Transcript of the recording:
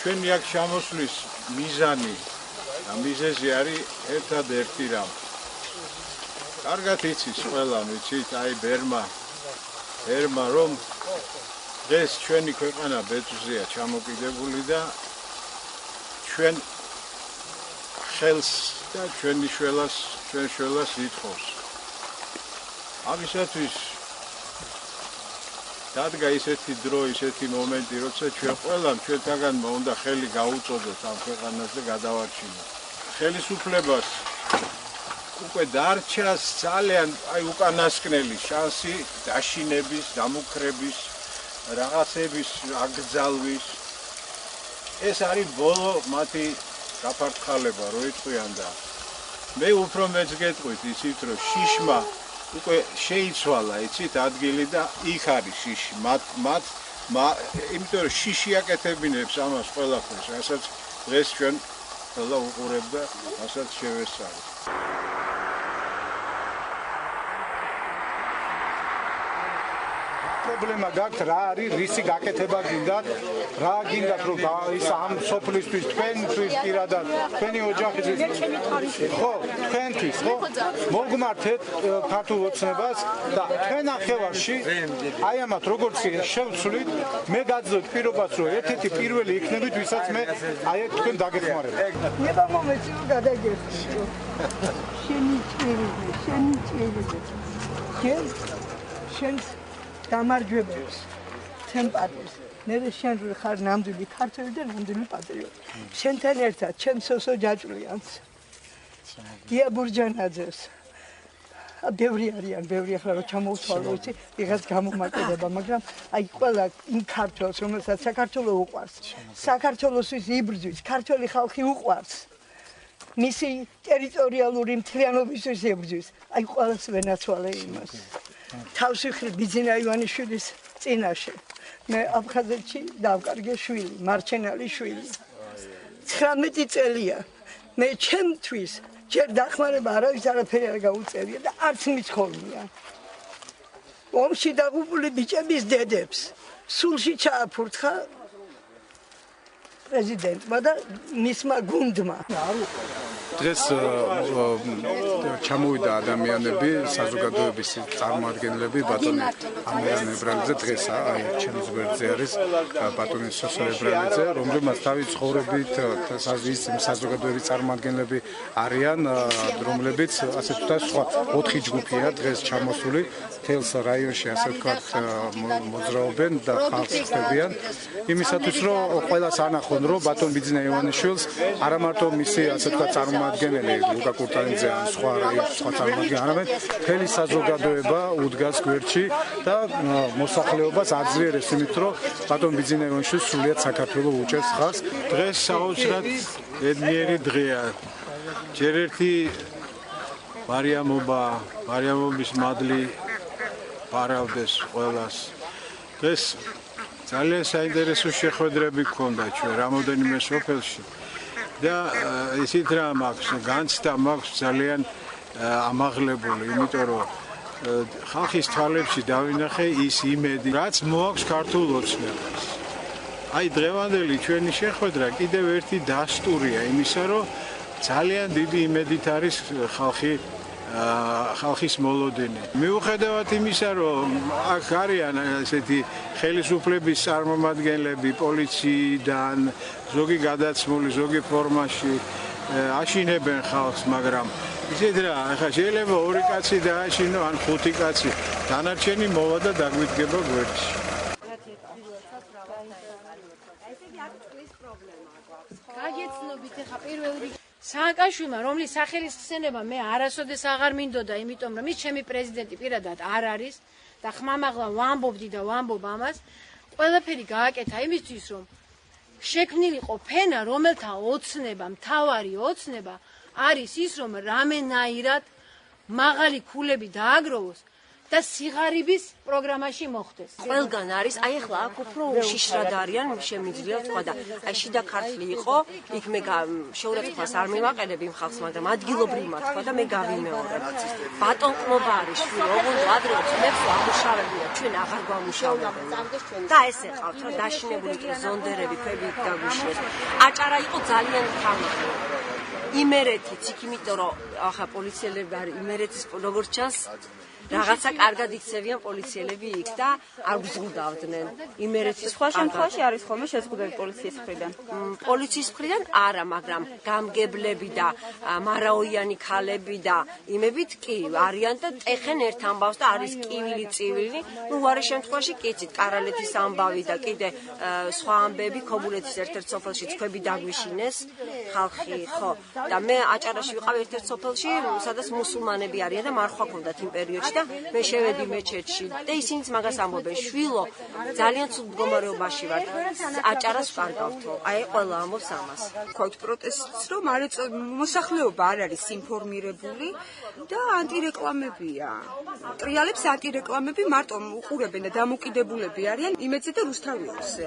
ჩვენი აქ ჩამოსვლის მიზანი და მიზეზი არის ერთადერთი რამ. კარგად იცის ყველა, ვიცით, აი ბერმა რომ დღეს ჩვენი ქვეყანა ბეწვზეა ჩამოკიდებული და ჩვენ ხელს და ჩვენ შველას ითხოვს. ამისათვის დადგა ისეთი დრო, ისეთი მომენტი, როცა ჩვენ ყველამ ჩვენთაგანმა უნდა ხელი გაუწოდოთ ამ ქვეყანას და გადავარჩინოთ. ხელისუფლებას უკვე დარჩა ძალიან უკანასკნელი შანსი დაშინების, დამუქრების, რაღაცების აკრძალვის. ეს არის ბოლო მათი გაფართხალება, რო იტყვიან და მე უფრო მეც გეტყვით, იცით, რომ შიშმა უკვე შეიცვალა, იცით, ადგილი და იქ არის შიში. იმიტომ რომ შიში აკეთებინებს ამას ყველაფერს, რასაც დღეს ჩვენ ყველა უყურებთ და რასაც შევესწავლეთ. პრობლემა გაქვთ რა არის რისი გაკეთება გინდათ რა გინდათ რომ ის ამ სოფლისთვის თქვენთვის პირადად თქვენი ოჯახისთვის ხო თქვენთვის ხო მოგმართეთ ქართულ ოცნებას და თქვენ ახევაში აი ამათ როგორც შევცვლით მე გაძლევთ პირობას რომ ერთ-ერთი პირველი იქნებით ვისაც მე აი თქვენ დაგეხმარებთ ნება მომეცი რომ გადაგიხდით შენი შენ გამარჯვებებს თემპატის მე შენ ხარ ნამდვილი ქართველი და ნამდვილი პატრიოტი შენთან ერთად ჩემ სოსო ჯაჭვიანს გია ბურჯანაძეს ბევრი ახლა რომ ჩამოვთვალო იცი ვიღაც გამომაკედება მაგრამ აი ყველა იმ ქართველს რომელსაც საქართველო უყვარს საქართველოსთვის იბრძვის ქართველი ხალხი უყვარს მისი ტერიტორიალური მთლიანობისთვის იბრძვის აი ყველას ვენაცვალე იმას თავშეხი ბიძინა ივანიშვილის წინაშე მე აფხაზეთში დავკარგე შვილი მარჩენალი შვილი 19 წელია მე ჩემთვის ჯერ დახმარება არავის არაფერი არ გაუწევია და არც მიცხოვია ომში დაღუპული ბიჭების დედებს სულში ჩააფურთხა პრეზიდენტმა და მისმა გუნდმა დღეს ჩამოვიდა ადამიანები საზოგადოების წარმოადგენლები ბატონი ამირან ებრალიძე დღეს აი ჩემს გვერდზე არის ბატონი სოსო ებრალიძე რომელმაც თავის ცხოვრებით საზოგადოების წარმოადგენლები არიან რომლებიც ასე ვთქვათ სხვა 4 ჯგუფია დღეს ჩამოსული თელს რაიონში ასე ვთქვათ მოძრაობენ და ხალხს ხდებიან იმისათვის რომ ყველას ანახონ რომ ბატონ ბიძინა ივანიშვილს არა მარტო მისი ასე ვთქვათ წარმოადგენელი ლუკა კურტანიძე ან სხვა წარმოადგენელი არამედ მთელი საზოგადოება უდგას გვერდში და მოსახლეობას აძლიერებს იმით რომ ბატონ ბიძინა ივანიშვილს სრულიად საქართველოს უჭერს ხალხს დღეს საოცრად ბედნიერი დღეა ჯერ ერთი მარიამობის მადლი პარავდეს ყველას დღეს ძალიან საინტერესო შეხვედრები გქონდა ჩვენ რამოდენიმე სოფელში და ისეთ რამ აქვს განცდა მაქვს ძალიან ამაღლებული იმიტომ რომ ხალხის თვალებში დავინახე ის იმედი რაც მოაქვს ქართულ ოცნებას აი დღევანდელი ჩვენი შეხვედრა კიდევ ერთი დასტურია იმისა რომ ძალიან დიდი იმედით არის ხალხის მოლოდინი. მიუხედავად იმისა, რომ აქ არიან ესეთი ხელისუფლების წარმომადგენლები პოლიციიდან, ზოგი გადაცმული, ზოგი ფორმაში აშინებენ ხალხს, მაგრამ ისეთ რა, ახლა შეიძლება 2 კაცი დააშინო, ან 5 კაცი, დანარჩენი მოვა და დაგვიდგება გვერდში. გაგეცნობით ახლა პირველი სააკაშვილმა, რომლის სახელის ხსენება მე არასოდეს აღარ მინდოდა, იმიტომ რომ ის ჩემი პრეზიდენტი პირადად არ არის და ხმამაღლა ვამბობდი და ვამბობ ამას, ყველაფერი გააკეთა იმისთვის, რომ შექმნილიყო ფენა, რომელთა ოცნება, მთავარი ოცნება არის ის, რომ რამენაირად მაღალი ქულები დააგროვოს და სიღარიბის პროგრამაში მოხდეს. ყველგან არის, აი ახლა აქ უფრო უშიშრად არიან, შემიძლია თქვა და აი შიდა ქართლი იყო, იქ მე შეურაცხყოფას არ მივაყენებ იმ ხალხს, მაგრამ ადგილობრივმა თქვა და მე გავიმეორებ. ბატონყმობა არის შვილი, ოღონდ ადრე ხმებს ამუშავებია, ჩვენ აღარ გვამუშავებენ. და ეს ეყავთ, რა დაშინებული ზონდერები, ქვები გაგვიშლეს. არა იყო ძალიან თავი. იმერეთიც იქ, იმიტომ რომ ახლა პოლიციელები არის იმერეთის როგორც ჩანს რაღაცა კარგად იქცევიან პოლიციელები იქ და არ გზღუდავდნენ იმერეთის სხვა შემთხვევაში არის ხოლმე შეზღუდვები პოლიციის მხრიდან. პოლიციის მხრიდან არა, მაგრამ გამგებლები და მარაოიანი ქალები და იმებით კი არიან და ტეხენ ერთ ამბავს და არის კივილი წივილი. ნუ უარი შემთხვევაში კიცით კარალეთის ამბავი და კიდე სხვა ამბები ქობულეთის ერთ-ერთ სოფელში თქვები დაგვიშინეს ხალხი, ხო. და მე აჭარაში ვიყავ ერთ-ერთ სოფელში, სადაც მუსულმანები არიან და მარხვა ქონდათ იმ პერიოდში. და მე შევედი მეჩეთში და ისინიც მაგას ამბობენ, შვილო, ძალიან ცუდ მდგომარეობაში ვარ. აჭარას ვკარგავთო. აი, ყველა ამბობს ამას. Ქვათ პროტესტს, რომ მოსახლეობა არ არის ინფორმირებული და ანტირეკლამებია. ტრიალებს ანტირეკლამები მარტო უყურებენ და დამოკიდებულები არიან იმედზე და რუსთავიებზე.